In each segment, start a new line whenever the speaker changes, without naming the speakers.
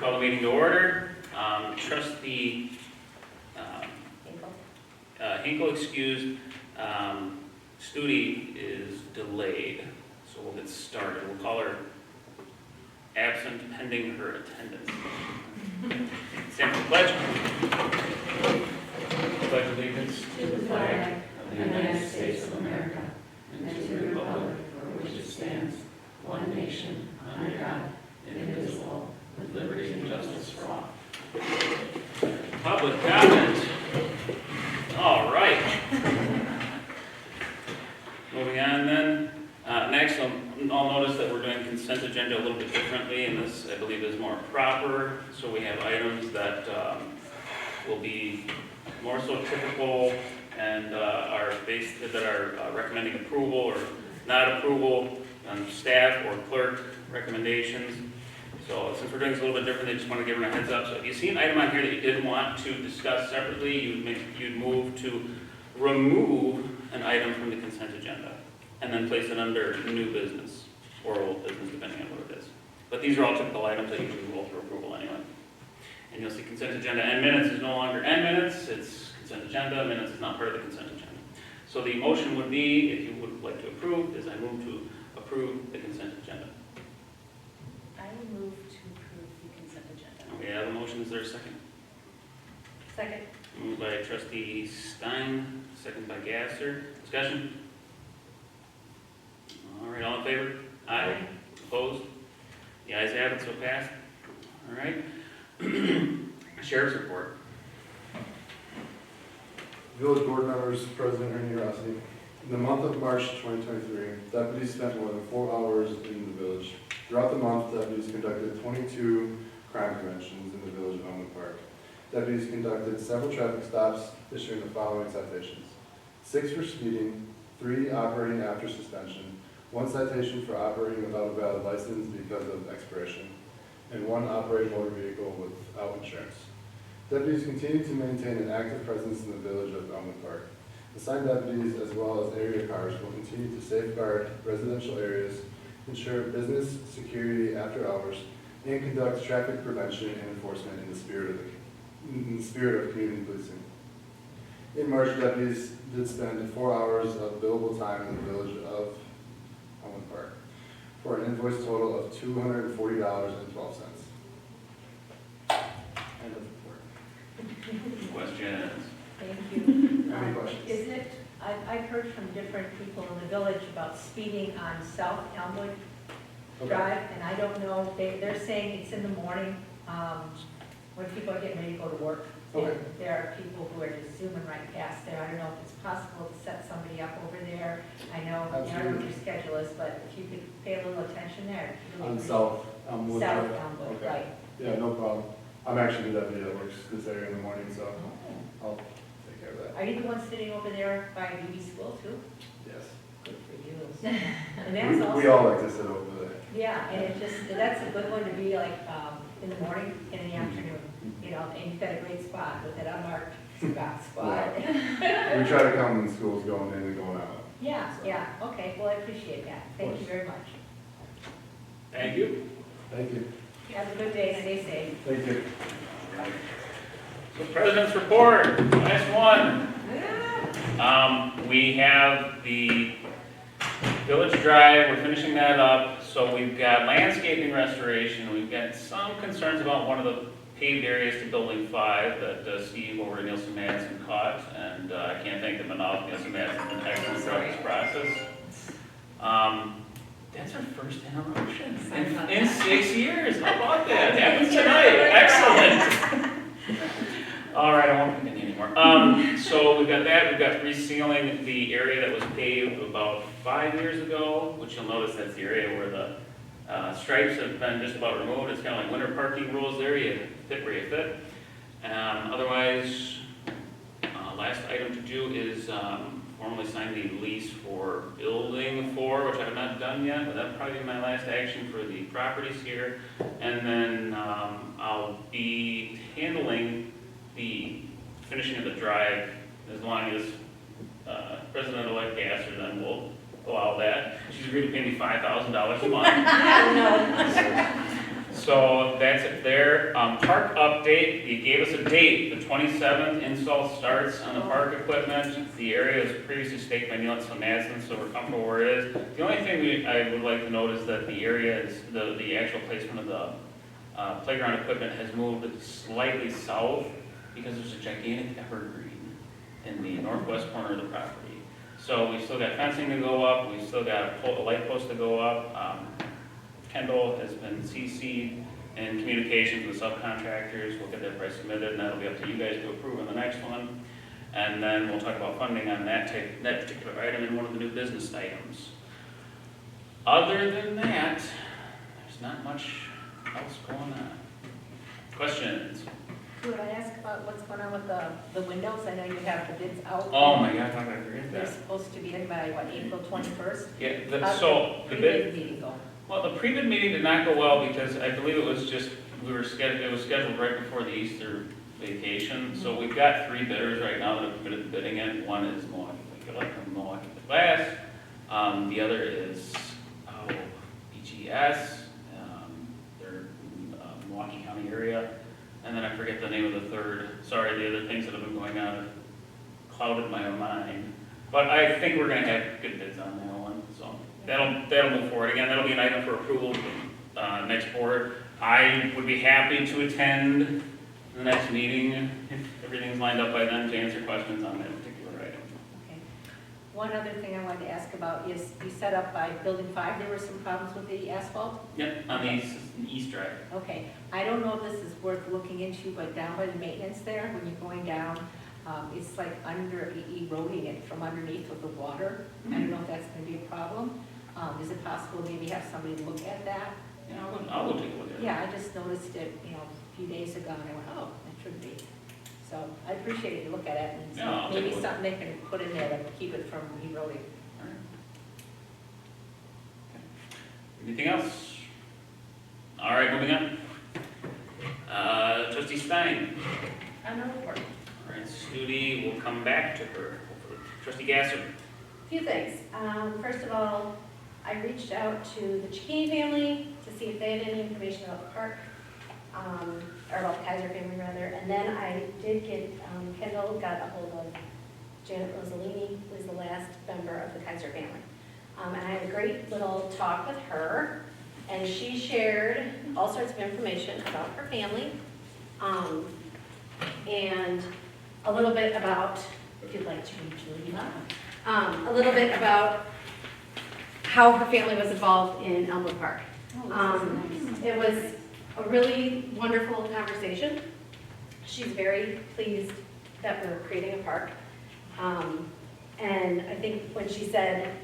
call the meeting to order. Trustee Hinkle excused. Studi is delayed, so we'll get started. We'll call her absent pending her attendance. Stand for the pledge. Pledge allegiance
to the flag of the United States of America and to the republic for which it stands, one nation, under God, indivisible, with liberty and justice for all.
Public comment. All right. Moving on then. Next, I'll notice that we're doing consent agenda a little bit differently, and this, I believe, is more proper. So we have items that will be more so typical and are based that are recommending approval or not approval on staff or clerk recommendations. So since we're doing this a little bit differently, I just want to give everyone a heads up. So if you see an item on here that you didn't want to discuss separately, you'd move to remove an item from the consent agenda and then place it under new business or old business, depending on what it is. But these are all typical items that usually roll for approval anyway. And you'll see consent agenda and minutes is no longer and minutes, it's consent agenda. Minutes is not part of the consent agenda. So the motion would be, if you would like to approve, is I move to approve the consent agenda.
I will move to approve the consent agenda.
We have a motion. Is there a second?
Second.
Moved by trustee Stein, second by Gasser. Discussion? All right, all in favor? Aye. Opposed? The ayes have it, so passed. All right. Sheriff's report.
Village board members, President Ernie Rossi. In the month of March 2023, deputies spent more than 4 hours in the village. Throughout the month, deputies conducted 22 crime preventions in the village of Elmwood Park. Deputies conducted several traffic stops, issuing the following citations: 6 for speeding, 3 operating after suspension, 1 citation for operating without a valid license because of expiration, and 1 operating motor vehicle without insurance. Deputies continue to maintain an active presence in the village of Elmwood Park. Assigned deputies, as well as area cars, will continue to safeguard residential areas, ensure business security after hours, and conduct traffic prevention and enforcement in the spirit of community policing. In March, deputies did spend 4 hours of billable time in the village of Elmwood Park for an invoice total of $240.12. End of report.
Questions?
Thank you.
Any questions?
Isn't it, I've heard from different people in the village about speeding on South Elmwood
Okay.
Drive, and I don't know, they're saying it's in the morning, when people are getting ready to go to work.
Okay.
And there are people who are just zooming right past there. I don't know if it's possible to set somebody up over there. I know, I don't know what your schedule is, but if you could pay a little attention there. Really
On
appreciate
South Elmwood.
South
Drive?
Elmwood,
Okay.
right.
Yeah, no problem. I'm actually the deputy that works this area in the morning, so I'll take care of that.
Are you the one sitting over there by UB School too?
Yes.
Good for you. And that's also.
We all like to sit over there.
Yeah, and it just, that's a good one to be like, in the morning and in the afternoon, you know, and you've got a great spot with that unmarked spot.
We try to come when school's going in and going out.
Yeah, yeah, okay, well, I appreciate that. Thank you very much.
Thank you.
Thank you.
Have a good day, stay safe.
Thank you.
So President's report, last one. We have the Village Drive, we're finishing that up. So we've got landscaping restoration, we've got some concerns about one of the paved areas to Building 5 that Steve over at Nielsen Madsen caught, and I can't thank them enough. Nielsen Madsen's been excellent throughout this process. That's our first interruption in 6 years. How about that? Happens tonight. Excellent. All right, I won't continue anymore. So we've got that. We've got resealing the area that was paved about 5 years ago, which you'll notice that's the area where the stripes have been just about removed. It's kind of like winter parking rules there. You fit where you fit. Otherwise, last item to do is formally sign the lease for Building 4, which I have not done yet, but that'll probably be my last action for the properties here. And then I'll be handling the finishing of the drive as long as President-elect Gasser then will allow that. She's agreed to pay me $5,000 a month. So that's it there. Park update, you gave us a date, the 27th, install starts on the park equipment. The area is previously staked by Neil and Madison, so we're comfortable where it is. The only thing I would like to note is that the area is, the actual placement of the playground equipment has moved slightly south because there's a gigantic evergreen in the northwest corner of the property. So we still got fencing to go up, we still got a light post to go up. Kendall has been CC'd in communications with subcontractors. We'll get that price submitted, and that'll be up to you guys to approve on the next one. And then we'll talk about funding on that particular item in one of the new business items. Other than that, there's not much else going on. Questions?
Could I ask about what's going on with the windows? I know you have the bids out.
Oh my God, how could I forget
They're
that?
supposed to be in by, what, April 21st?
Yeah,
How's
so the bid.
pre-bid meeting go?
Well, the pre-bid meeting did not go well because I believe it was just, it was scheduled right before the Easter vacation. So we've got 3 bidders right now that have committed to bidding it. One is Milwaukee Glass. The other is BGS. They're Milwaukee County area. And then I forget the name of the third. Sorry, the other things that have been going on have clouded my mind. But I think we're going to have good bids on that one. So that'll move forward. Again, that'll be an item for approval next board. I would be happy to attend the next meeting if everything's lined up by then to answer questions on that particular item.
Okay. One other thing I wanted to ask about is you set up by Building 5, there were some problems with the asphalt?
Yep, on the east drive.
Okay. I don't know if this is worth looking into, but down by the maintenance there, when you're going down, it's like eroding it from underneath with the water. I don't know if that's going to be a problem. Is it possible to maybe have somebody look at that?
Yeah, I'll go take a look at it.
Yeah, I just noticed it, a few days ago, and I went, oh, that should be. So I appreciate it, you look at it, and
Yeah, I'll take a
maybe
look.
something they can put in there to keep it from eroding.
All right. Okay. Anything else? All right, moving on. Trustee Stein.
No report.
All right, Studi, we'll come back to her. Trustee Gasser.
Few things. First of all, I reached out to the Chikini family to see if they had any information about the park, or about the Kaiser family rather. And then I did get, Kendall got a hold of Janet Rossellini, who is the last member of the Kaiser family. And I had a great little talk with her, and she shared all sorts of information about her family, and a little bit about, if you'd like to read Julie, a little bit about how her family was involved in Elmwood Park. It was a really wonderful conversation. She's very pleased that we're creating a park. And I think when she said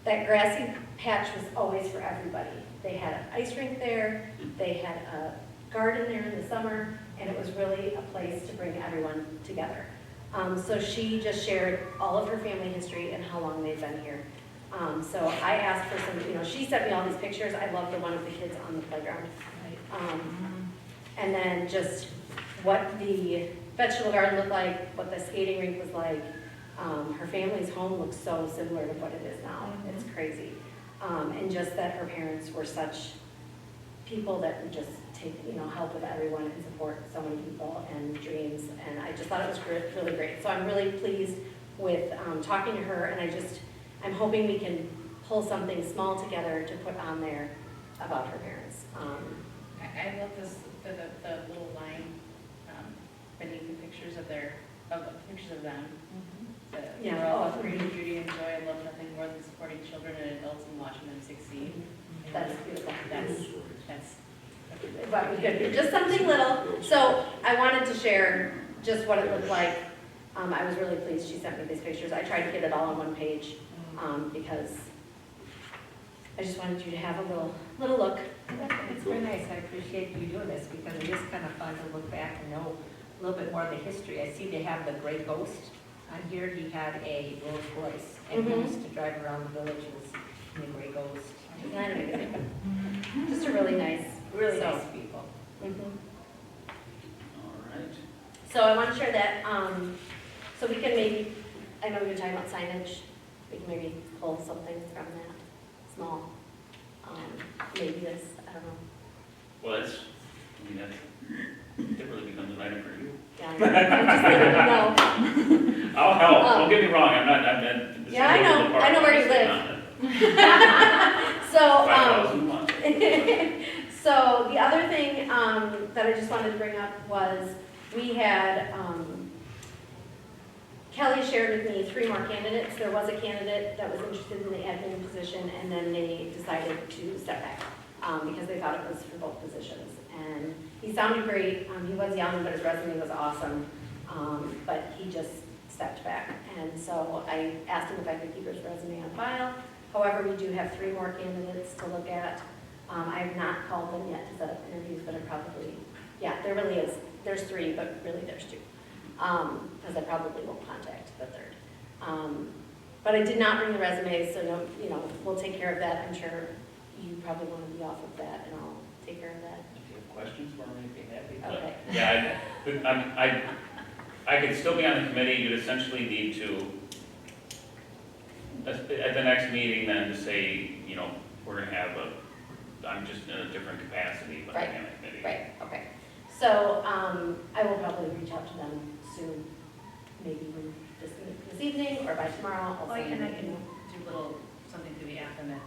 that grassy patch was always for everybody. They had an ice rink there, they had a garden there in the summer, and it was really a place to bring everyone together. So she just shared all of her family history and how long they've been here. So I asked for some, she sent me all these pictures. I love the one of the kids on the playground. And then just what the vegetable garden looked like, what the skating rink was like. Her family's home looks so similar to what it is now. It's crazy. And just that her parents were such people that would just take, help with everyone and support so many people and dreams. And I just thought it was really great. So I'm really pleased with talking to her, and I'm hoping we can pull something small together to put on there about her parents.
I love this, the little line beneath the pictures of pictures of them.
Yeah.
We're all free, Judy, and Joy. I love nothing more than supporting children and adults and watching them succeed.
That's beautiful.
That's
But we could do just something little. So I wanted to share just what it looked like. I was really pleased she sent me these pictures. I tried to get it all on one page because I just wanted you to have a little look.
It's very nice, I appreciate you doing this, because it is kind of fun to look back and know a little bit more of the history. I see they have the gray ghost on here. He had a Rolls Royce, and he used to drive around the villages in the gray ghost.
Just a really nice,
Really nice people.
Mhm.
All right.
So I want to share that, so we can maybe, I know we were talking about signage, we can maybe pull something from that, small, maybe this, I don't know.
Well, that's, I mean, that really becomes an item for you.
Yeah, I'm just letting you know.
I'll help, don't get me wrong, I'm not.
Yeah, I know where you live. So,
5,001.
so the other thing that I just wanted to bring up was we had, Kelly shared with me 3 more candidates. There was a candidate that was interested in the admin position, and then they decided to step back because they thought it was for both positions. And he sounded great. He was young, but his resume was awesome. But he just stepped back. And so I asked him if I could keep his resume on file. However, we do have 3 more candidates to look at. I have not called them yet to set up interviews, but I probably, yeah, there really is. There's 3, but really there's 2. Because I probably won't contact the 3rd. But I did not bring the resumes, so no, we'll take care of that. I'm sure you probably want to be off of that, and I'll take care of that.
If you have questions for me, I'd be happy.
Okay.
But, yeah, I could still be on the committee, you'd essentially need to, at the next meeting then, to say, we're gonna have I'm just in a different capacity, but I'm on the committee.
Right, okay. So I will probably reach out to them soon, maybe even this evening or by tomorrow. I'll
Well,
send
and
them
I
an
can
email.
do a little, something to the app, and that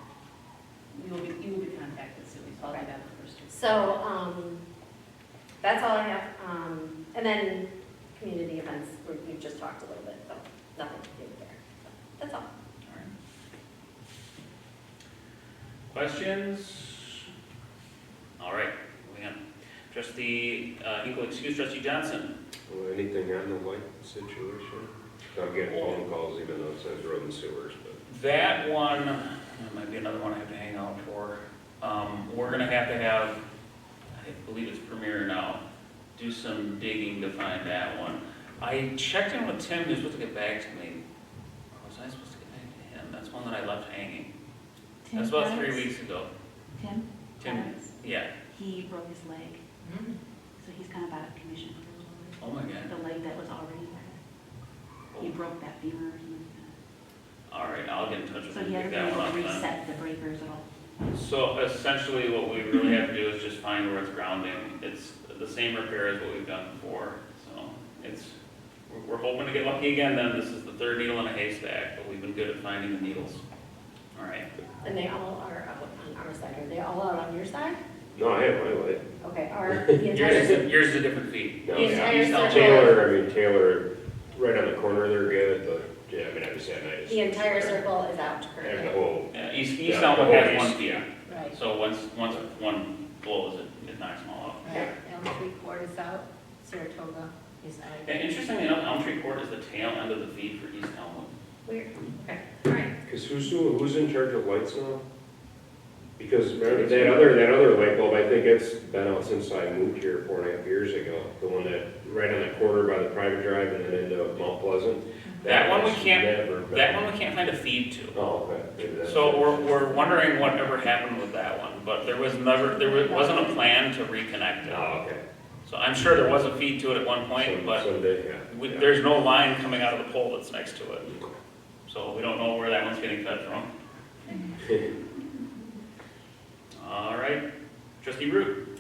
you will be contacted soon, so I'll do that first.
So that's all I have. And then community events, we've just talked a little bit, so nothing to do there. So that's all.
All right. Questions? All right, moving on. Trustee Hinkle, excuse Trustee Johnson.
Well, anything on the light situation? I'm getting phone calls even though it says road and sewers, but.
That one, that might be another one I have to hang out for. We're gonna have, I believe it's Premier now, do some digging to find that one. I checked in with Tim, he was supposed to get back to me. Or was I supposed to get back to him? That's one that I left hanging. That's about 3 weeks ago.
Tim?
Tim, yeah.
He broke his leg, so he's kind of out of commission for a little bit.
Oh my God.
The leg that was already there. He broke that femur or something.
All right, I'll get in touch with
So
him
he
to
had
pick
to
that one up then.
reset the breakers and all.
So essentially what we really have to do is just find where it's grounding. It's the same repair as what we've done before. So we're hoping to get lucky again then. This is the 3rd needle in a haystack, but we've been good at finding the needles. All right.
And they all are up on our side. Are they all out on your side?
No, I have my light.
Okay, are the entire,
Yours is a different feed.
No,
The
yeah.
entire circle.
Taylor, right on the corner, they're good, but, yeah, I mean, I just said, I just.
the entire circle is out
And the
currently?
whole,
Yeah, East
Yeah,
Elmwood
the
has
whole
one
east,
feed.
yeah.
Right.
So once one blows, it knocks them all out.
Right.
Elm Tree Court is out, Saratoga is out.
And interestingly enough, Elm Tree Court is the tail end of the feed for East Elmwood.
Weird. Okay, all right.
because who's in charge of lights now? Because remember that other light bulb, I think it's been out since I moved here 4.5 years ago. The one that, right on the corner by the private drive and then into Mount Pleasant.
That one we
has
can't-
never been-
That one we can't find a feed to.
Oh, okay. Maybe that's
So
it.
we're wondering whatever happened with that one, but wasn't a plan to reconnect it.
Oh, okay.
So I'm sure there was a feed to it at one point, but
Someday, yeah. Yeah.
there's no line coming out of the pole that's next to it. So we don't know where that one's getting fed from. All right, Trustee Root.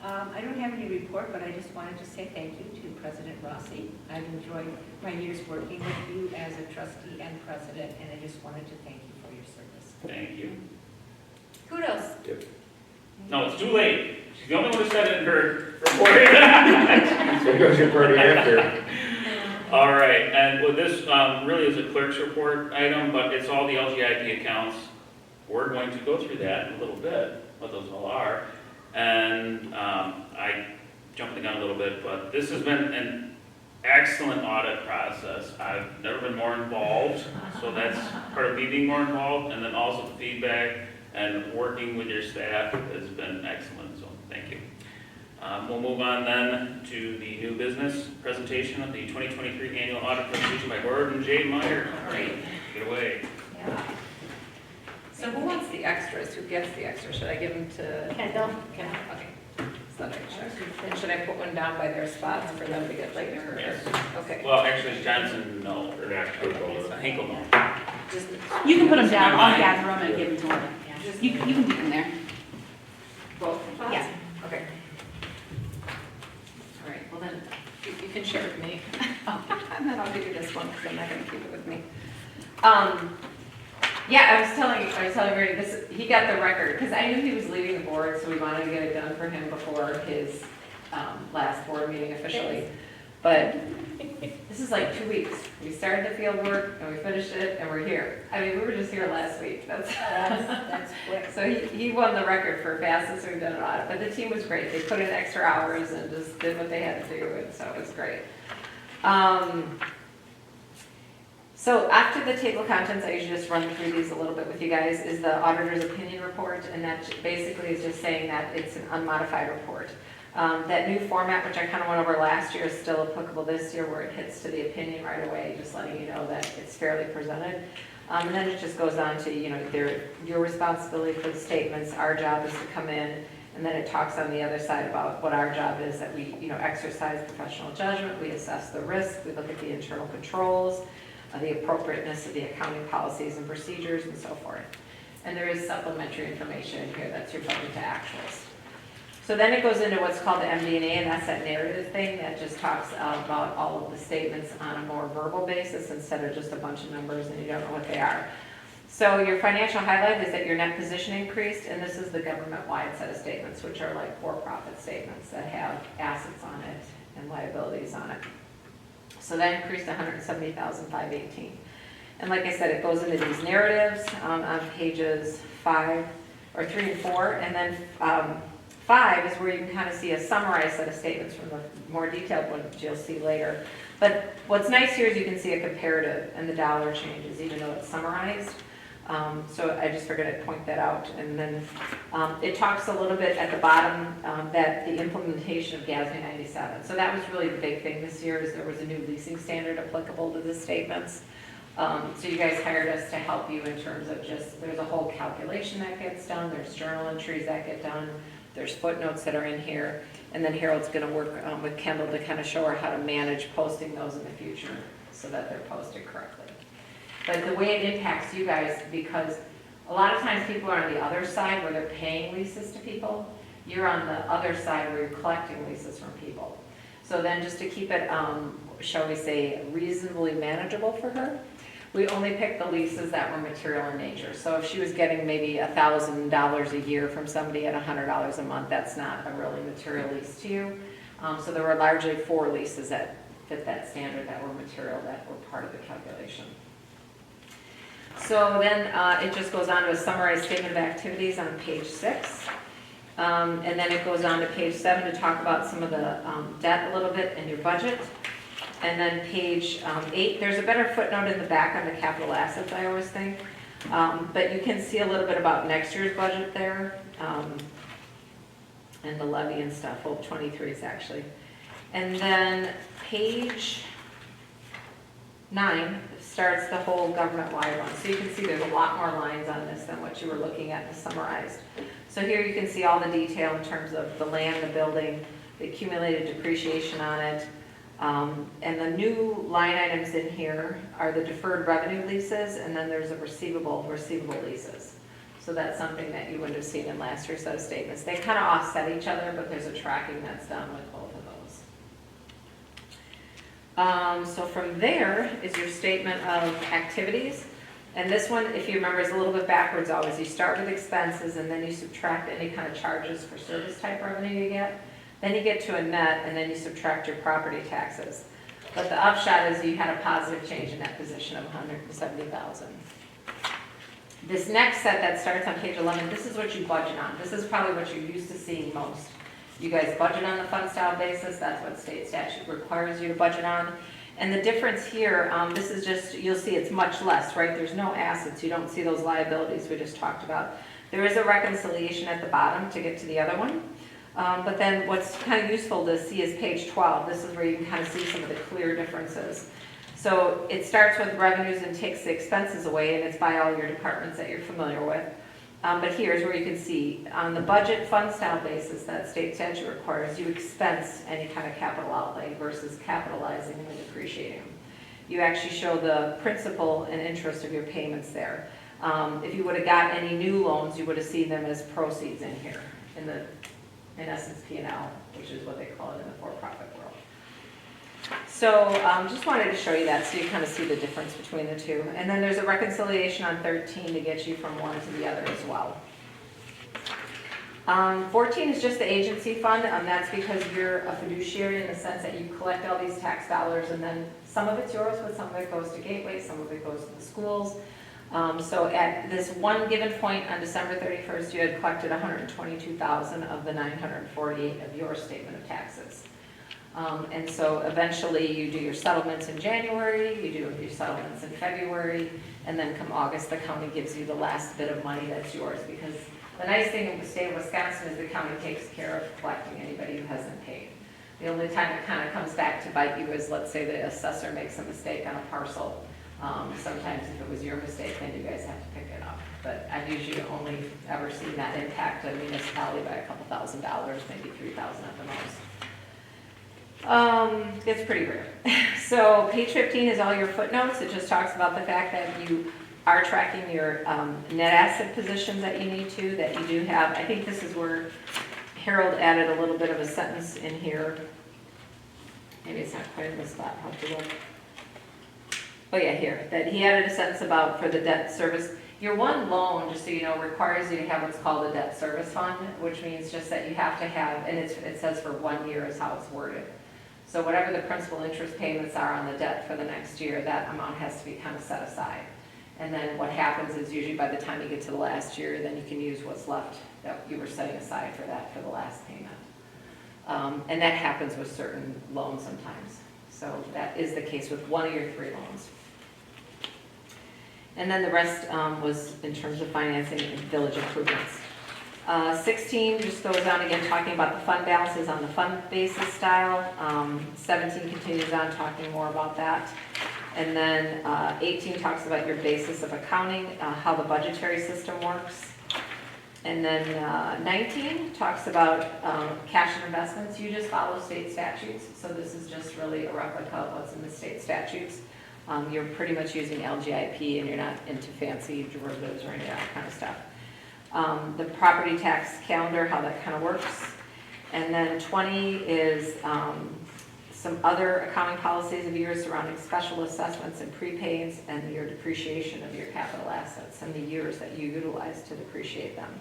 I don't have any report, but I just wanted to say thank you to President Rossi. I've enjoyed my years working with you as a trustee and president, and I just wanted to thank you for your service.
Thank you.
Kudos.
No, it's too late. She's the only one who said it in her report.
So it goes your party after.
All right, and well, this really is a clerk's report item, but it's all the LGIP accounts. We're going to go through that in a little bit, what those all are. And I jumped the gun a little bit, but this has been an excellent audit process. I've never been more involved, so that's part of me being more involved, and then also the feedback and working with your staff has been excellent, so thank you. We'll move on then to the new business presentation of the 2023 annual audit presentation by Gordon J. Meyer. All right, take it away.
Yeah. So who wants the extras? Who gets the extras? Should I give them to?
Kendall?
Kendall, okay. So I check. And should I put one down by their spots for them to get later? or-
Yes.
Okay.
Well, actually, Johnson, no.
Or not,
It's a Hinkle, no.
Just-
You can put them
It's
down,
in
I'll
my
gather them and give them to them. You can do them there.
Both spots?
Yeah.
Okay. can share with me. And then I'll give you this one, because I'm not gonna keep it with me. Yeah, I was telling Randy, he got the record, because I knew he was leaving the board, so we wanted to get it done for him before his last board meeting officially. But this is like 2 weeks. We started the field work, and we finished it, and we're here. I mean, we were just here last week.
That's quick.
So he won the record for fastest we've done an audit, but the team was great. They put in extra hours and just did what they had to do, and so it was great. So after the table of contents, I usually just run through these a little bit with you guys, is the auditor's opinion report, and that basically is just saying that it's an unmodified report. That new format, which I kind of went over last year, is still applicable this year, where it hits to the opinion right away, just letting you know that it's fairly presented. And then it just goes on to, your responsibility for the statements. Our job is to come in, and then it talks on the other side about what our job is, that we, exercise professional judgment, we assess the risk, we look at the internal controls, the appropriateness of the accounting policies and procedures, and so forth. And there is supplementary information in here that's your budget to actuals. So then it goes into what's called the MD&A, and that's that narrative thing that just talks about all of the statements on a more verbal basis instead of just a bunch of numbers and you don't know what they are. So your financial highlight is that your net position increased, and this is the government-wide set of statements, which are like for-profit statements that have assets on it and liabilities on it. So that increased to $170,518. And like I said, it goes into these narratives on pages 3 and 4, and then 5 is where you can kind of see a summarized set of statements from the more detailed ones you'll see later. But what's nice here is you can see a comparative and the dollar changes, even though it's summarized. So I just figured I'd point that out. And then it talks a little bit at the bottom that the implementation of GASB 97. So that was really the big thing this year, is there was a new leasing standard applicable to the statements. So you guys hired us to help you in terms of just, there's a whole calculation that gets done, there's journal entries that get done, there's footnotes that are in here, and then Harold's going to work with Kendall to kind of show her how to manage posting those in the future so that they're posted correctly. But the way it impacts you guys, because a lot of times people are on the other side where they're paying leases to people, you're on the other side where you're collecting leases from people. So then just to keep it, shall we say, reasonably manageable for her, we only picked the leases that were material in nature. So if she was getting maybe $1,000 a year from somebody at $100 a month, that's not a really material lease to you. So there were largely 4 leases that fit that standard that were material, that were part of the calculation. So then it just goes on to a summarized statement of activities on page 6. And then it goes on to page 7 to talk about some of the debt a little bit and your budget. And then page 8, there's a better footnote in the back on the capital assets, I always think. But you can see a little bit about next year's budget there, and the levy and stuff, well, 23s actually. And then page 9 starts the whole government-wide one. So you can see there's a lot more lines on this than what you were looking at in the summarized. So here you can see all the detail in terms of the land, the building, the accumulated depreciation on it. And the new line items in here are the deferred revenue leases, and then there's a receivable leases. So that's something that you wouldn't have seen in last year's set of statements. They kind of offset each other, but there's a tracking that's done with both of those. So from there is your statement of activities. And this one, if you remember, is a little bit backwards always. You start with expenses, and then you subtract any kind of charges for service type revenue you get. Then you get to a net, and then you subtract your property taxes. But the upshot is you had a positive change in that position of $170,000. This next set that starts on page 11, this is what you budget on. This is probably what you're used to seeing most. You guys budget on the fund style basis. That's what state statute requires you to budget on. And the difference here, this is just, you'll see it's much less, right? There's no assets. You don't see those liabilities we just talked about. There is a reconciliation at the bottom to get to the other one. But then what's kind of useful to see is page 12. This is where you can kind of see some of the clear differences. So it starts with revenues and takes the expenses away, and it's by all your departments that you're familiar with. But here's where you can see on the budget fund style basis that state statute requires, you expense any kind of capital outlay versus capitalizing and depreciating them. You actually show the principal and interest of your payments there. If you would have got any new loans, you would have seen them as proceeds in here in essence P&L, which is what they call it in the for-profit world. So just wanted to show you that so you kind of see the difference between the two. And then there's a reconciliation on 13 to get you from one to the other as well. 14 is just the agency fund. That's because you're a fiduciary in the sense that you collect all these tax dollars, and then some of it's yours, but some of it goes to Gateway, some of it goes to the schools. So at this one given point on December 31st, you had collected 122,000 of the 948 of your statement of taxes. And so eventually you do your settlements in January, you do your settlements in February, and then come August, the county gives you the last bit of money that's yours, because the nice thing in the state of Wisconsin is the county takes care of collecting anybody who hasn't paid. The only time it kind of comes back to bite you is, let's say the assessor makes a mistake on a parcel. Sometimes if it was your mistake, then you guys have to pick it up. But I've usually only ever seen that impact a municipality by a couple $1,000s, maybe 3,000 at the most. It's pretty rare. So page 15 is all your footnotes. It just talks about the fact that you are tracking your net asset positions that you need to, that you do have. I think this is where Harold added a little bit of a sentence in here. Maybe it's not quite in the spot. I'll have to look. Oh yeah, here, that he added a sentence about for the debt service. Your one loan, just so you know, requires you to have what's called a debt service fund, which means just that you have to have, and it says for 1 year is how it's worded. So whatever the principal interest payments are on the debt for the next year, that amount has to be kind of set aside. And then what happens is usually by the time you get to the last year, then you can use what's left that you were setting aside for that for the last payment. And that happens with certain loans sometimes. So that is the case with one of your 3 loans. And then the rest was in terms of financing and village improvements. 16 just goes on again talking about the fund balances on the fund basis style. 17 continues on talking more about that. And then 18 talks about your basis of accounting, how the budgetary system works. And then 19 talks about cash and investments. You just follow state statutes, so this is just really a replica of what's in the state statutes. You're pretty much using LGIP and you're not into fancy derivatives or any of that kind of stuff. The property tax calendar, how that kind of works. And then 20 is some other accounting policies of yours surrounding special assessments and prepaids and your depreciation of your capital assets and the years that you utilize to depreciate them.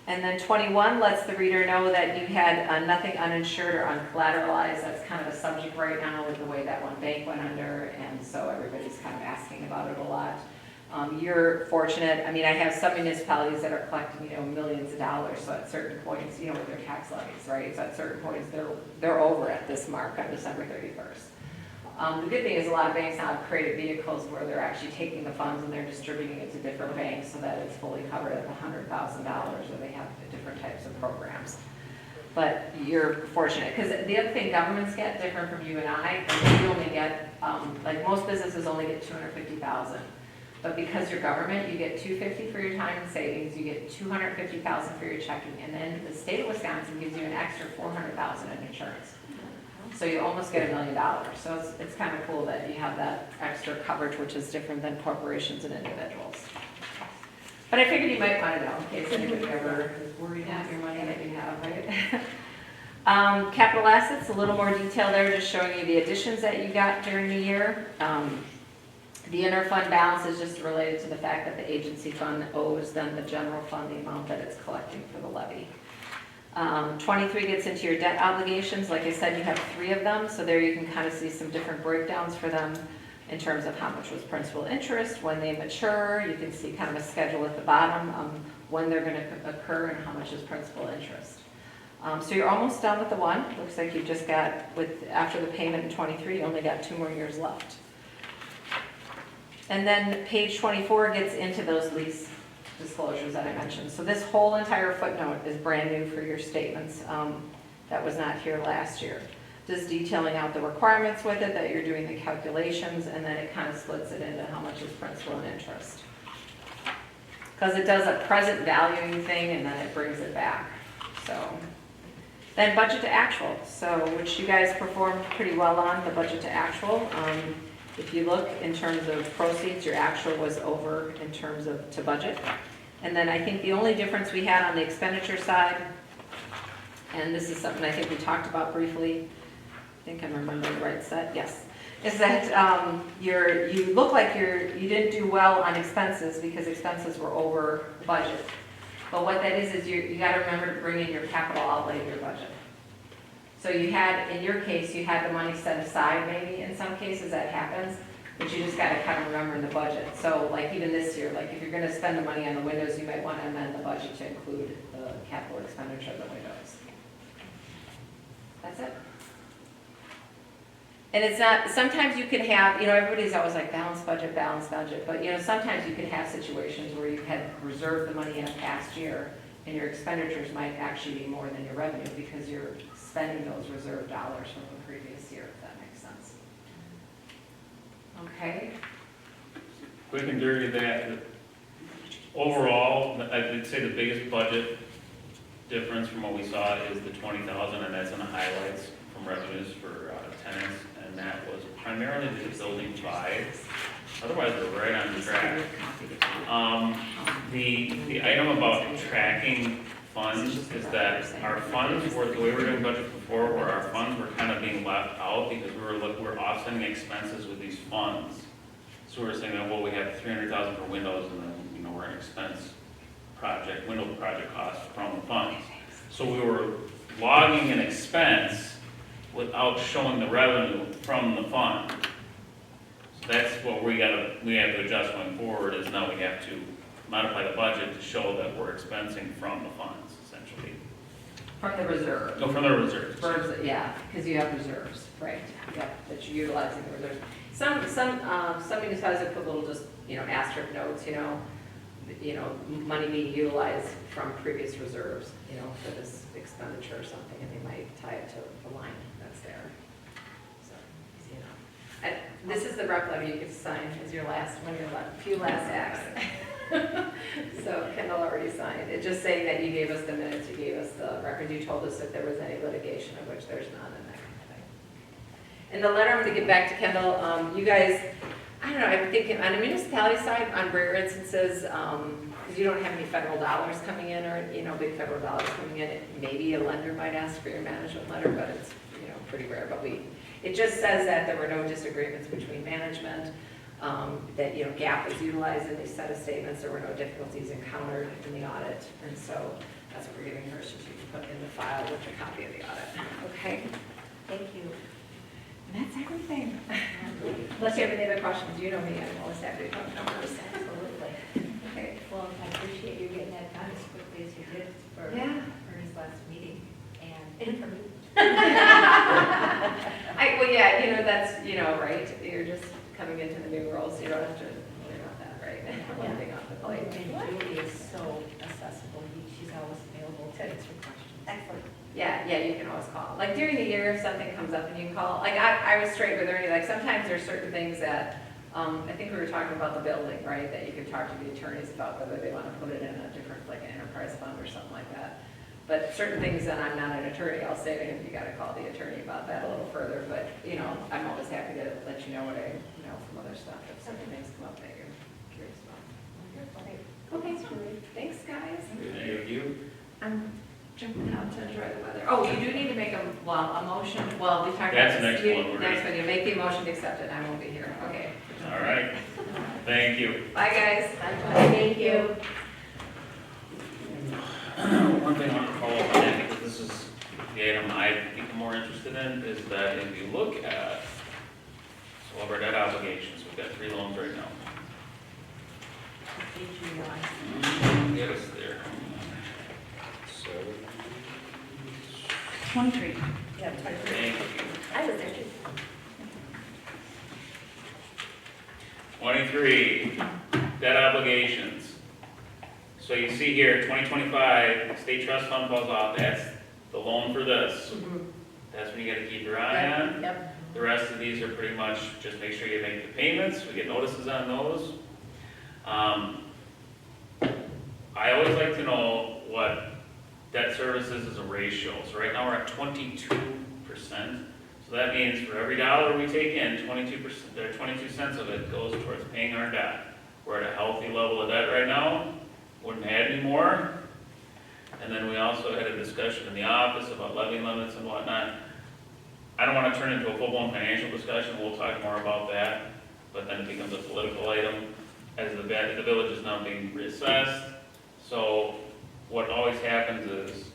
And then 21 lets the reader know that you had nothing uninsured or uncollateralized. That's kind of a subject right now with the way that one bank went under, and so everybody's kind of asking about it a lot. You're fortunate. I mean, I have some municipalities that are collecting, millions of dollars. So at certain points, with their tax levies, right? So at certain points, they're over at this mark on December 31st. The good thing is a lot of banks now have created vehicles where they're actually taking the funds and they're distributing it to different banks so that it's fully covered at $100,000, or they have different types of programs. But you're fortunate, because the other thing governments get different from you and I, is you only get, like most businesses only get $250,000. But because you're government, you get $250,000 for your time and savings, you get $250,000 for your checking, and then the state of Wisconsin gives you an extra $400,000 in insurance. So you almost get $1 million. So it's kind of cool that you have that extra coverage, which is different than corporations and individuals. But I figured you might want to know in case anybody ever is worried about your money that you have, right? Capital assets, a little more detail there, just showing you the additions that you got during the year. The interfund balance is just related to the fact that the agency fund owes then the general fund the amount that it's collecting for the levy. 23 gets into your debt obligations. Like I said, you have 3 of them, so there you can kind of see some different breakdowns for them in terms of how much was principal interest, when they mature. You can see kind of a schedule at the bottom, when they're going to occur and how much is principal interest. So you're almost done with the one. Looks like you just got, after the payment in 23, you only got 2 more years left. And then page 24 gets into those lease disclosures that I mentioned. So this whole entire footnote is brand new for your statements. That was not here last year. Just detailing out the requirements with it, that you're doing the calculations, and then it kind of splits it into how much is principal and interest. Because it does a present valuing thing and then it brings it back. So then budget to actual, so which you guys performed pretty well on, the budget to actual. If you look in terms of proceeds, your actual was over in terms of to budget. And then I think the only difference we had on the expenditure side, and this is something I think we talked about briefly, think I'm remembering the right set, yes, is that you look like you didn't do well on expenses because expenses were over budget. But what that is you gotta remember to bring in your capital outlay in your budget. So you had, in your case, you had the money set aside, maybe in some cases that happens, but you just gotta kind of remember in the budget. So like even this year, like if you're gonna spend the money on the windows, you might wanna amend the budget to include the capital expenditure of the windows. That's it. And it's not, sometimes you can have, everybody's always like balanced budget, but sometimes you can have situations where you had reserved the money in a past year and your expenditures might actually be more than your revenue because you're spending those reserved dollars from the previous year, if that makes sense. Okay?
Quick and dirty that, overall, I'd say the biggest budget difference from what we saw is the 20,000, and that's in the highlights from revenues for tenants, and that was primarily due to building 5. Otherwise, we're right on track. The item about tracking funds is that our funds were, the way we were doing budget before, where our funds were kind of being left out because we're offsetting expenses with these funds. So we're saying that, well, we have 300,000 for windows, and then, we're an expense project, window project cost from the funds. So we were logging an expense without showing the revenue from the fund. So that's what we have to adjust going forward, is now we have to modify the budget to show that we're expensing from the funds, essentially.
From the reserve.
No, from the reserves.
Yeah, because you have reserves, right, yep, that you're utilizing the reserves. Some municipalities have put little just, asterisk notes, money being utilized from previous reserves, for this expenditure or something, and they might tie it to the line that's there. So, this is the rep letter you get to sign as your few last acts. So Kendall already signed. It's just saying that you gave us the minutes, you gave us the record, you told us if there was any litigation, of which there's none, and that kind of thing. And the letter, I'm gonna get back to Kendall, you guys, I don't know, I'm thinking on the municipality side, on rare instances, because you don't have any federal dollars coming in, or, big federal dollars coming in, maybe a lender might ask for your management letter, but it's, pretty rare, but it just says that there were no disagreements between management, that, GAAP was utilized in these set of statements, there were no difficulties encountered in the audit, and so that's what we're giving her, so she can put in the file with a copy of the audit. Okay? Thank you. And that's everything. Unless you have any other questions, you know me, I'm always happy to talk numbers.
Absolutely.
Okay.
Well, I appreciate you getting that done as quickly as you did for
Yeah.
Ernie's last meeting, and for me.
Well, yeah, that's, right, you're just coming into the new role, so you don't have to worry about that, right? One thing off the plate.
And Julie is so accessible, she's always available to answer questions.
Excellent.
Yeah, you can always call. Like during the year, if something comes up and you can call, like I was straight with Ernie, like sometimes there's certain things that, I think we were talking about the building, right? That you could talk to the attorneys about whether they want to put it in a different, like an enterprise fund or something like that. But certain things that I'm not an attorney, I'll say to him, you gotta call the attorney about that a little further. But, I'm always happy to let you know what I know from other stuff, if certain things come up that you're curious about. Okay, thanks, guys.
Thank you.
I'm jumping out to enjoy the weather. Oh, you do need to make a motion, well, we talked about
That's
this.
the next one.
Next one, you make the motion to accept it, I won't be here, okay.
All right. Thank you.
Bye, guys.
Thank you.
One thing I want to follow up on that, because this is the item I'd be more interested in, is that if you look at all of our debt obligations, we've got 3 loans right now. Get us there.
So,
23.
Yeah, 23.
Thank you.
I was there too.
23, debt obligations. So you see here, 2025, state trust fund falls off, that's the loan for this. That's when you gotta keep your eye on.
Yep.
The rest of these are pretty much, just make sure you make the payments, we get notices on those. I always like to know what debt services is a ratio. So right now we're at 22%. So that means for every dollar we take in, 22%, or 22 cents of it goes towards paying our debt. We're at a healthy level of debt right now, wouldn't add any more. And then we also had a discussion in the office about levy limits and whatnot. I don't wanna turn into a full-blown financial discussion, we'll talk more about that, but then it becomes a political item, as the village is now being reassessed. So what always happens is,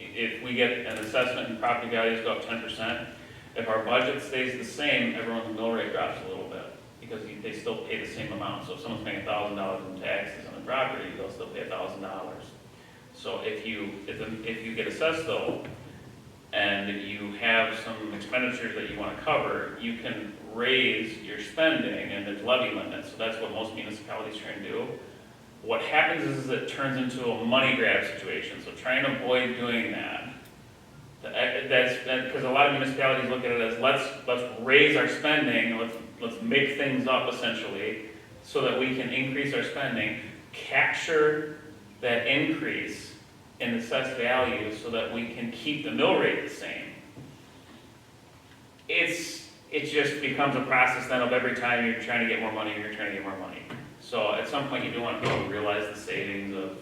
if we get an assessment and property values go up 10%, if our budget stays the same, everyone's mill rate drops a little bit, because they still pay the same amount. So if someone's paying $1,000 in taxes on the property, they'll still pay $1,000. So if you get assessed though, and you have some expenditures that you want to cover, you can raise your spending, and there's levy limits, so that's what most municipalities try and do. What happens is it turns into a money grab situation, so try and avoid doing that. Because a lot of municipalities look at it as, let's raise our spending, let's make things up essentially, so that we can increase our spending, capture that increase in assessed value so that we can keep the mill rate the same. It just becomes a process then of every time you're trying to get more money, you're trying to get more money. So at some point you do want people to realize the savings of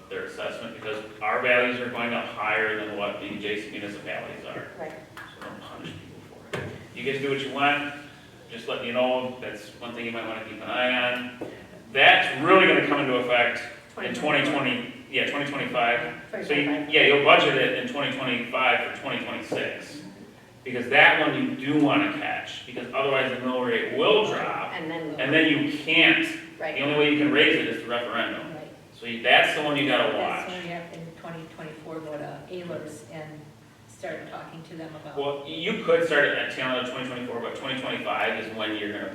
their assessment, because our values are going up higher than what the adjacent municipalities are.
Right.
So don't punish people for it. You guys do what you want, just letting you know, that's one thing you might want to keep an eye on. That's really gonna come into effect in 2025. So you'll budget it in 2025 for 2026. Because that one you do want to catch, because otherwise the mill rate will drop,
And
and then you can't.
right.
The only way you can raise it is the referendum.
Right.
So that's the one you gotta
That's
watch.
when you have in 2024 go to Ayler's and start talking to them about.
Well, you could start it at tail end of 2024, but 2025 is when you're gonna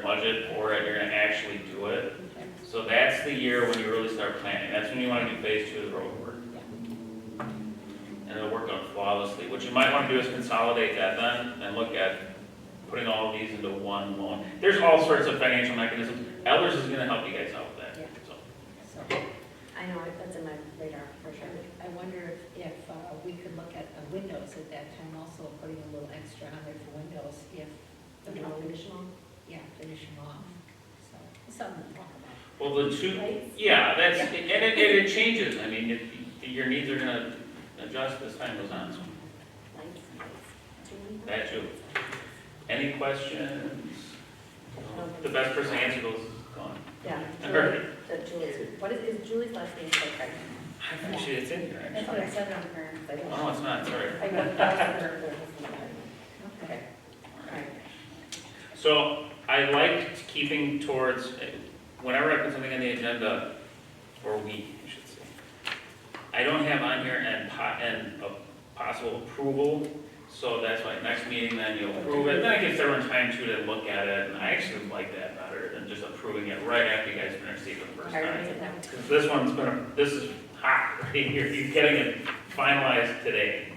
budget for it, you're gonna actually do it.
Okay.
So that's the year when you really start planning. That's when you want to do phase 2 of the road work. And it'll work out flawlessly. What you might want to do is consolidate that then and look at putting all of these into one loan. There's all sorts of financial mechanisms. Elders is going to help you guys out with that.
Yeah.
So,
So
I know, that's in my radar for sure.
I wonder if we could look at windows at that time, also putting a little extra on there for windows if the
No
building,
additional.
yeah, finish them off. So, something to talk about.
well, the two,
Lights?
yeah, that's, and it changes. I mean, your needs are going to adjust as time goes on. So
Lights. Julie?
that too. Any questions? The best person to answer those is gone.
Yeah.
Perfect.
Julie's, what is Julie's last name? So correct.
Actually, it's in here,
That's
actually.
what I said on her.
I don't-
Oh, it's not, sorry.
I know, that's her.
Okay.
All right.
So I liked keeping towards, whenever I put something on the agenda, or we, I should say, I don't have on here and a possible approval, so that's why next meeting then you'll approve it. Then it gives everyone time to look at it, and I actually like that better than just approving it right after you guys finish seeing it the first
All right,
time.
sit down.
Because this one's been, this is hot, right here, you're getting it finalized today.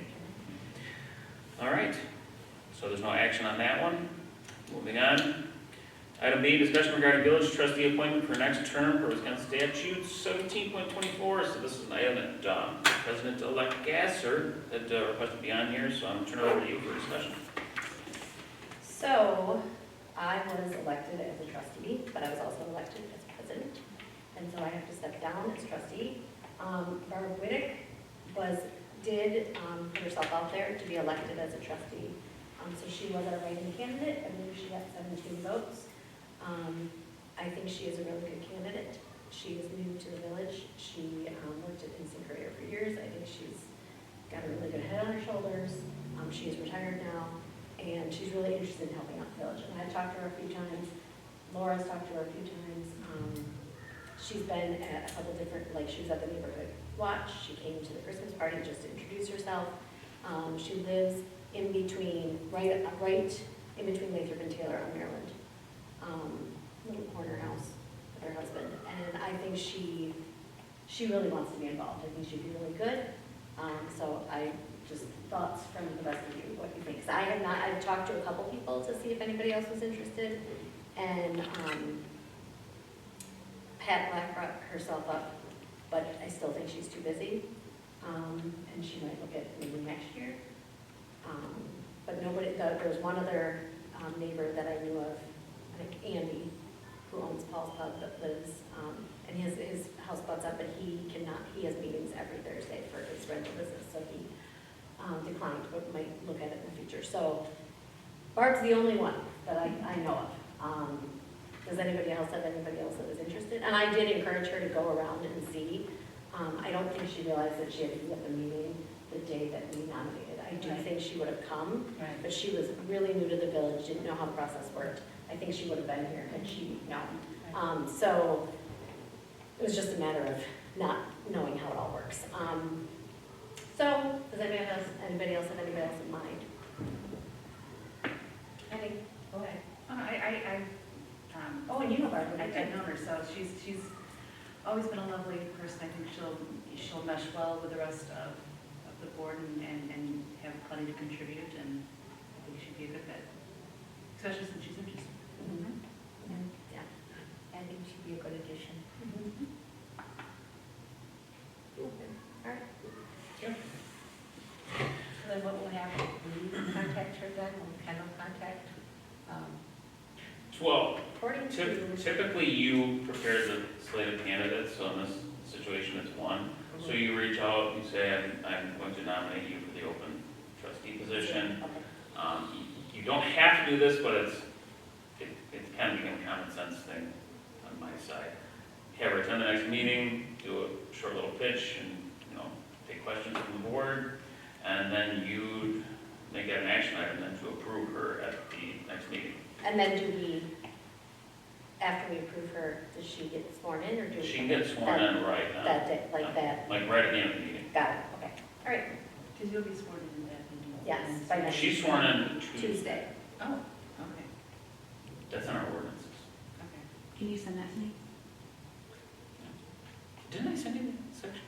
All right, so there's no action on that one. Moving on. Item B, discussion regarding village trustee appointment for next term per Wisconsin statute 17.24. So this is an item that President-elect Gasser had requested to be on here, so I'm turning it over to you for discussion.
So, I was elected as a trustee, but I was also elected as president, and so I have to step down as trustee. Barbara Whittick did put herself out there to be elected as a trustee. So she was our writing candidate. I believe she got 17 votes. I think she is a really good candidate. She is new to the village. She worked at Instant Courier for years. I think she's got a really good head on her shoulders. She is retired now, and she's really interested in helping out the village. And I've talked to her a few times. Laura's talked to her a few times. She's been at a couple different, like she was at the neighborhood watch. She came to the Christmas party just to introduce herself. She lives in between, right in between Lathrop and Taylor on Maryland. Little corner house with her husband. And I think she really wants to be involved. I think she'd be really good. So I just thoughts from the rest of you, what you think. 'Cause I've talked to a couple people to see if anybody else was interested. And Pat Black brought herself up, but I still think she's too busy. And she might look at maybe next year. But nobody, there was one other neighbor that I knew of, I think Andy, who owns Paul's Pub that lives, and his house butts up, but he has meetings every Thursday for his rental business, so he declined, but might look at it in the future. So Bart's the only one that I know of. Does anybody else have anybody else that was interested? And I did encourage her to go around and see. I don't think she realized that she had to be at the meeting the day that we nominated. I do
Right.
think she would have come,
Right.
but she was really new to the village, didn't know how the process worked. I think she would have been here had she known. So it was just a matter of not knowing how it all works. So does anybody else have anybody else in mind? Any? Go ahead. Oh, and you know Barbara.
I've known her, so she's always been a lovely person. I think she'll mesh well with the rest of the board and have plenty to contribute, and I think she'd be a good fit, especially since she's interested.
Yeah.
I think she'd be a good addition.
All right.
So then what will happen? Will you contact her then? Will Ken contact?
Well,
According to.
typically you prepare the slate of candidates, so in this situation it's one. So you reach out, you say, I'm going to nominate you for the open trustee position.
Okay.
You don't have to do this, but it kind of become a common sense thing on my side. Have her attend the next meeting, do a short little pitch, and, take questions from the board, and then you make that an action item then to approve her at the next meeting.
And then after we approve her, does she get sworn in or do we?
She can get sworn in right now.
That day, like that?
Like right at the end of the meeting.
Got it, okay. All right,
Because you'll be sworn in that meeting.
yes, by next.
She's sworn in Tuesday.
Tuesday.
Oh, okay,
That's in our ordinances.
okay.
Can you send that to me?
Didn't I send you that section?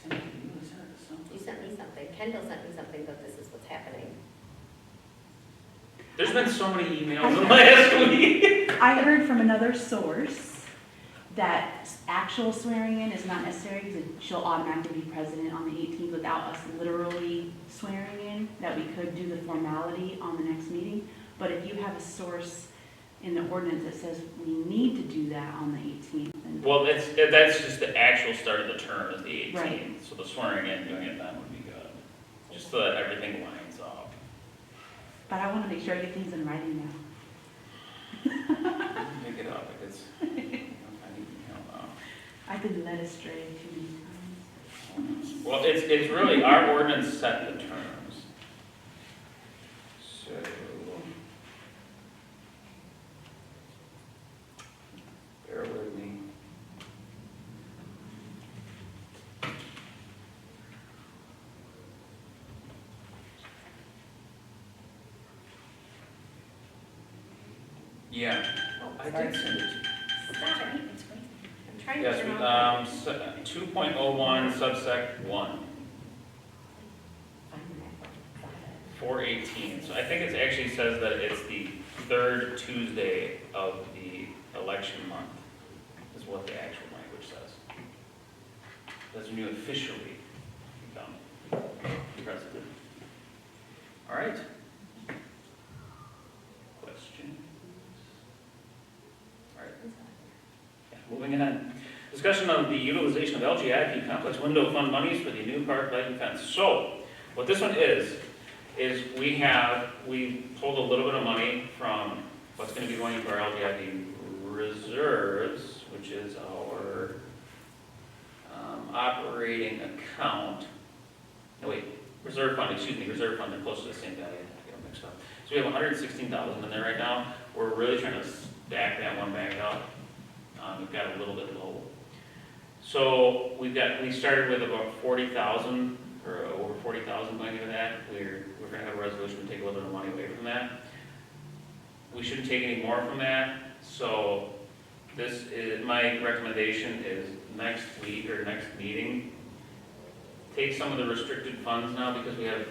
Did I send it to you? I sent it to someone.
You sent me something, Kendall sent me something that this is what's happening.
There's been so many emails in last week.
I heard from another source that actual swearing in is not necessary because she'll automatically be president on the 18th without us literally swearing in, that we could do the formality on the next meeting. But if you have a source in the ordinance that says we need to do that on the 18th, then
Well, that's just the actual start of the term is the 18th.
Right.
So the swearing in, doing it then would be good. Just so that everything lines up.
but I want to make sure I get things in writing now.
Pick it up if it's, I need,
I've been led astray too many times.
Well, it's really, our ordinance set the terms. So. Bear with me. Yeah, I did send it to you.
Stop it, it's right. I'm trying to.
Yes,
turn off
2.01 subsec 1, 418. So I think it actually says that it's the third Tuesday of the election month, is what the actual language says. That's when you officially become president. All right. Questions? All right. Yeah, moving on. Discussion of the utilization of LGIP complex window fund monies for the new park lighting fence. So, what this one is we pulled a little bit of money from what's going to be going into our LGIP reserves, which is our operating account. No, wait, reserve fund, reserve fund, they're close to the same value, I get them mixed up. So we have 116,000 in there right now. We're really trying to stack that one back up. We've got a little bit low. So we started with about 40,000 or over 40,000 going into that. We're going to have a resolution to take a little bit of money away from that. We shouldn't take any more from that. So this is my recommendation is next week or next meeting, take some of the restricted funds now because we have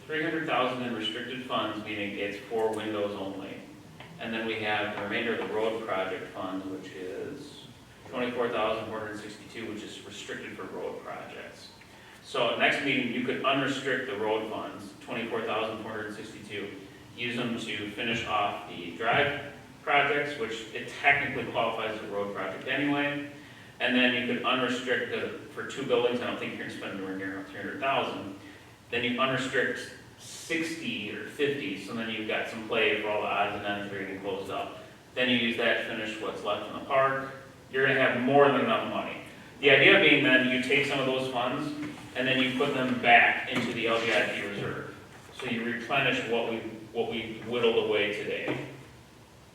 300,000 in restricted funds, meaning it's for windows only. And then we have the remainder of the road project funds, which is 24,462, which is restricted for road projects. So next meeting, you could unrestrict the road funds, 24,462, use them to finish off the drive projects, which it technically qualifies as a road project anyway. And then you could unrestrict for two buildings. I don't think you're going to spend anywhere near 300,000. Then you unrestrict 60 or 50, so then you've got some play for all the odds and ends that are getting closed up. Then you use that to finish what's left in the park, you're gonna have more than enough money. The idea being then you take some of those funds and then you put them back into the LGIP reserve. So you replenish what we whittled away today.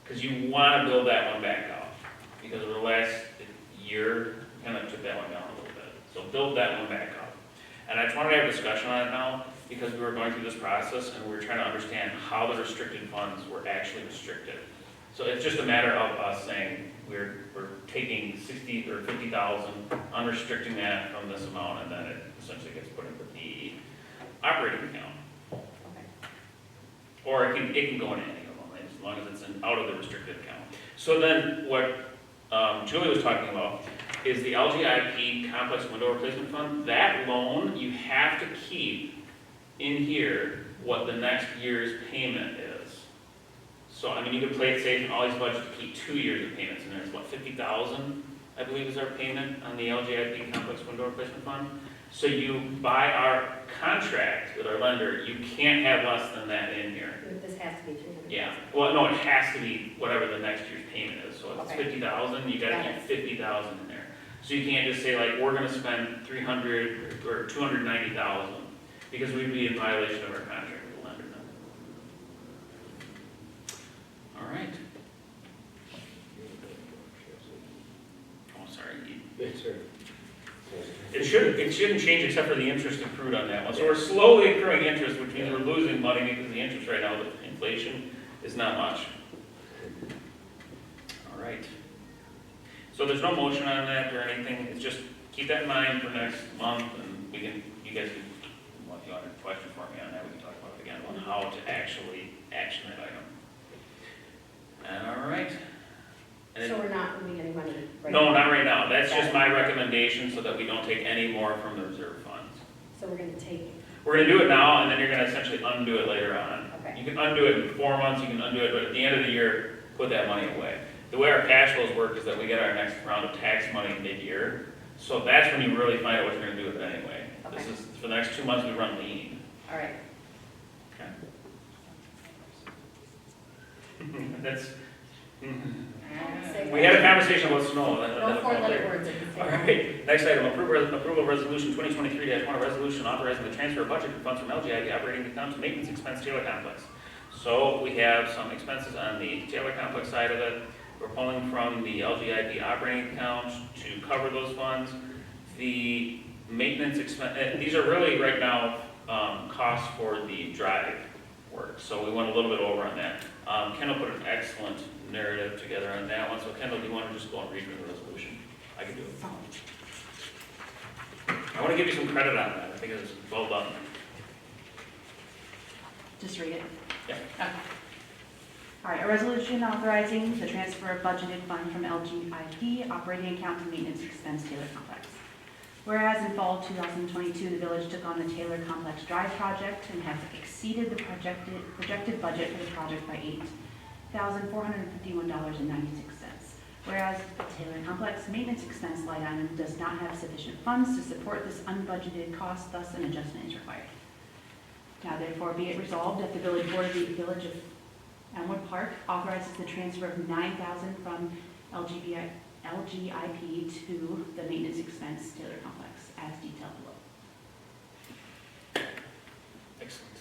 Because you wanna build that one back up. Because over the last year, we kind of took that one down a little bit. So build that one back up. And I just wanted to have a discussion on it now, because we were going through this process and we were trying to understand how the restricted funds were actually restricted. So it's just a matter of us saying, we're taking 60 or 50,000, unrestricting that from this amount, and then it essentially gets put into the operating account.
Okay.
Or it can go in any of them, as long as it's out of the restricted account. So then what Julie was talking about is the LGIP Complex Window Replacement Fund. That loan, you have to keep in here what the next year's payment is. So, I mean, you could play it safe and always budget to keep 2 years of payments in there. It's what, 50,000, I believe, is our payment on the LGIP Complex Window Replacement Fund. So you, by our contract with our lender, you can't have less than that in here.
This has to be 300.
Yeah, well, no, it has to be whatever the next year's payment is. So if it's
Okay.
50,000, you gotta keep 50,000 in there. So you can't just say like, we're gonna spend 300 or 290,000, because we'd be in violation of our contract with the lender then. All right. Oh, sorry.
It's a-
It shouldn't change except for the interest accrued on that one. So we're slowly accruing interest, which means we're losing money because the interest right now with inflation is not much. All right. So there's no motion on that or anything. It's just keep that in mind for next month, and you guys can, if you want a question for me on that, we can talk about it again on how to actually action that item. All right. And
So we're not moving any money right
no,
now?
not right now. That's just my recommendation so that we don't take any more from the reserve funds.
So we're gonna take,
We're gonna do it now, and then you're gonna essentially undo it later on.
okay,
You can undo it in 4 months, you can undo it, but at the end of the year, put that money away. The way our cash flows work is that we get our next round of tax money mid-year, so that's when you really find out what you're gonna do with it anyway. This
Okay.
is, for the next 2 months, we run lean.
all right.
That's,
Say
we
that.
had a conversation about snow.
No four-letter words.
All right, next item, approval of resolution 2023-1, a resolution authorizing the transfer of budget funds from LGIP operating account to maintenance expense Taylor Complex. So we have some expenses on the Taylor Complex side of it. We're pulling from the LGIP operating account to cover those funds. The maintenance expense, these are really right now costs for the drive work, so we went a little bit over on that. Kendall put an excellent narrative together on that one, so Kendall, do you want to just go and read through the resolution? I can do it. I want to give you some credit on that, I think it was well done.
Just read it.
Yeah.
Okay. All right, a resolution authorizing the transfer of budgeted funds from LGIP operating account to maintenance expense Taylor Complex. Whereas in fall 2022, the village took on the Taylor Complex Drive project and has exceeded the projected budget for the project by $8,451.96. Whereas the Taylor Complex maintenance expense line item does not have sufficient funds to support this unbudgeted cost, thus an adjustment is required. Now therefore be it resolved that the village board of the village of Elmwood Park authorizes the transfer of $9,000 from LGIP to the maintenance expense Taylor Complex as detailed below.
Excellent.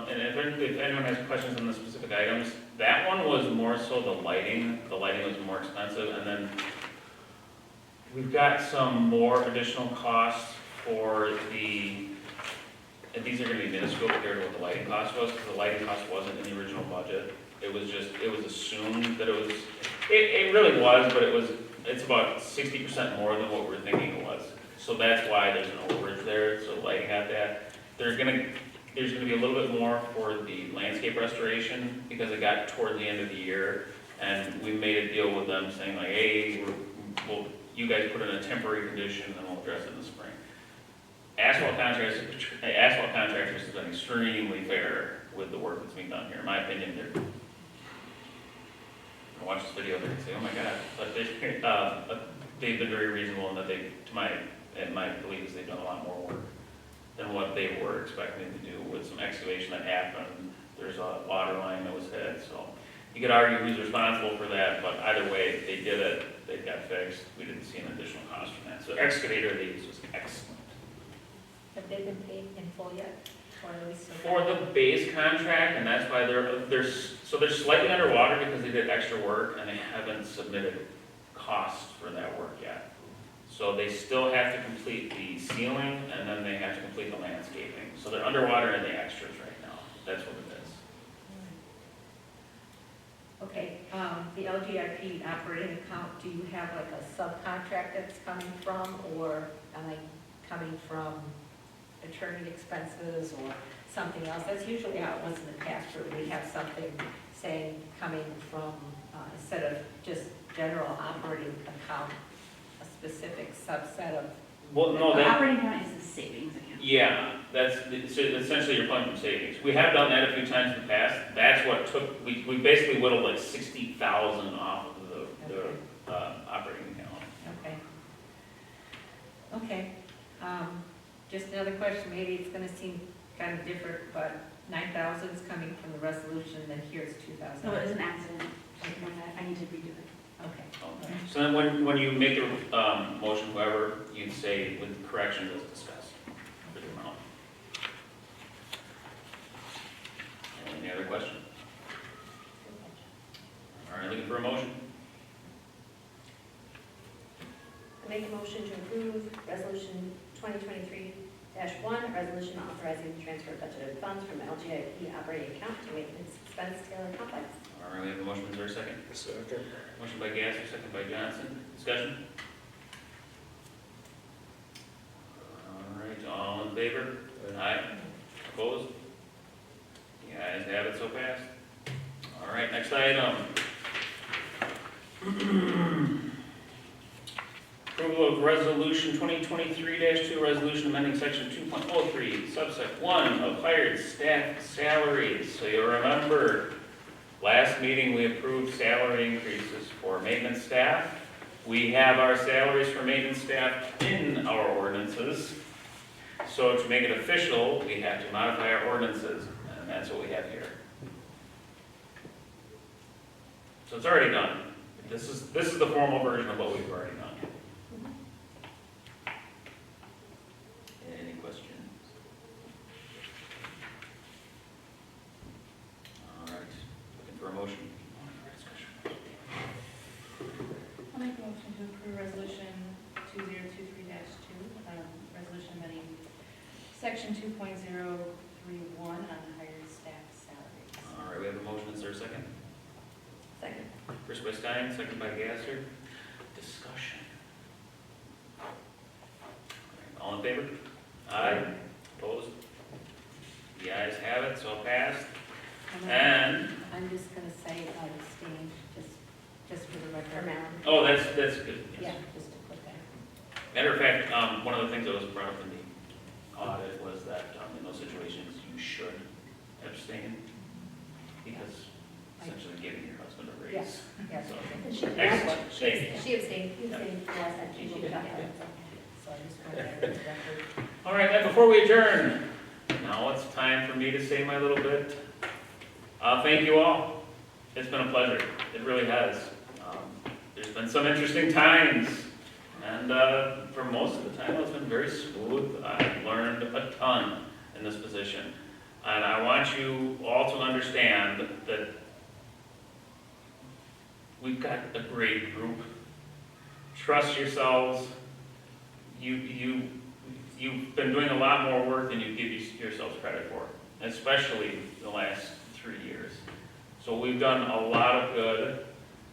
And if anyone has questions on the specific items, that one was more so the lighting. The lighting was more expensive, and then we've got some more additional costs for the, and these are gonna be minuscule compared to what the lighting cost was, because the lighting cost wasn't in the original budget. It was assumed that it was, it really was, but it's about 60% more than what we were thinking it was. So that's why there's an overage there, so lighting at that. There's gonna be a little bit more for the landscape restoration, because it got toward the end of the year, and we made a deal with them saying like, hey, you guys put in a temporary condition, and we'll address it in the spring. Asphalt contractors have been extremely fair with the work that's being done here. In my opinion, they're, I watch this video, they say, oh my God, but they've been very reasonable in that in my belief is they've done a lot more work. than what they were expecting to do with some excavation that happened. There's a water line that was hit, so you could argue who's responsible for that, but either way, they did it, it got fixed. We didn't see an additional cost from that. So the excavator they used was excellent.
Have they been paid in full yet? Or at least so
For the base contract, and that's why they're slightly underwater because they did extra work and they haven't submitted costs for that work yet. So they still have to complete the ceiling and then they have to complete the landscaping. So they're underwater in the extras right now. That's what it is.
Okay, the LGIP operating account, do you have like a subcontract that's coming from, or am I coming from attorney expenses or something else? That's usually how it was in the past, where we have something saying coming from, instead of just general operating account, a specific subset of,
Well, no,
The
that,
operating account is the savings account.
yeah, so essentially you're pulling from savings. We have done that a few times in the past. That's what took, we basically whittled like 60,000 off of the operating account.
okay. Okay, just another question, maybe it's gonna seem kind of different, but 9,000 is coming from the resolution, then here's 2,000.
No, it was an accident. I need to redo it.
Okay.
Okay. So then when you make the motion, whoever, you'd say with corrections as discussed for the amount. Any other question? All right, looking for a motion?
I make a motion to approve resolution 2023-1, a resolution authorizing the transfer of budgeted funds from LGIP operating account to maintenance expense Taylor Complex.
All right, we have a motion, is there a second?
Second.
Motion by Gasser, second by Johnson. Discussion? All right, all in favor? Aye. Opposed? The ayes have it, so passed. All right, next item. Approval of resolution 2023-2, resolution amending section 2.03, subsect 1 of hired staff salaries. So you'll remember, last meeting we approved salary increases for maintenance staff. We have our salaries for maintenance staff in our ordinances. So to make it official, we have to modify our ordinances, and that's what we have here. So it's already done. This is the formal version of what we've already done. Any questions? All right, looking for a motion.
I'll make a motion to approve resolution 2023-2, resolution amending section 2.031 on hired staff salaries.
All right, we have a motion, is there a second?
Second.
First by Stein, second by Gasser. Discussion. All in favor? Aye. Opposed? The ayes have it, so passed. And,
I'm just gonna say abstain, just for the
For
record.
Malin.
oh, that's good.
Yeah, just to put that.
Matter of fact, one of the things that was brought up in the audit was that in those situations, you should abstain because essentially giving your husband a raise.
Yes, yes.
So,
And she-
excellent. Thank you.
She abstained, he abstained the last time, she moved up.
So I just wanted that in the record.
All right, then before we adjourn, now it's time for me to say my little bit. Thank you all. It's been a pleasure. It really has. There's been some interesting times, and for most of the time, it's been very smooth. I've learned a ton in this position, and I want you all to understand that we've got a great group. Trust yourselves. You've been doing a lot more work than you give yourselves credit for, especially the last 3 years. So we've done a lot of good.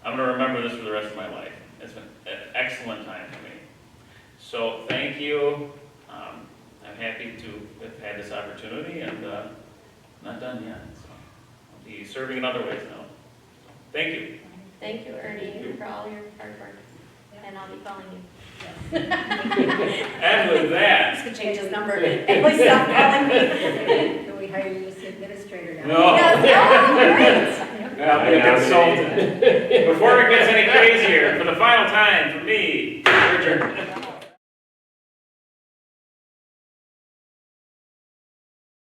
I'm going to remember this for the rest of my life. It's been an excellent time for me. So thank you. I'm happy to have had this opportunity, and not done yet. So I'll be serving in other ways now. Thank you.
Thank you, Ernie, for all your hard work, and I'll be calling you.
And with that,
He's gonna change his number, and please stop calling me.
Can we hire you as administrator now?
No.
Yes, oh, great.
I'll be a consultant. Before it gets any crazier, for the final time, for me, Richard.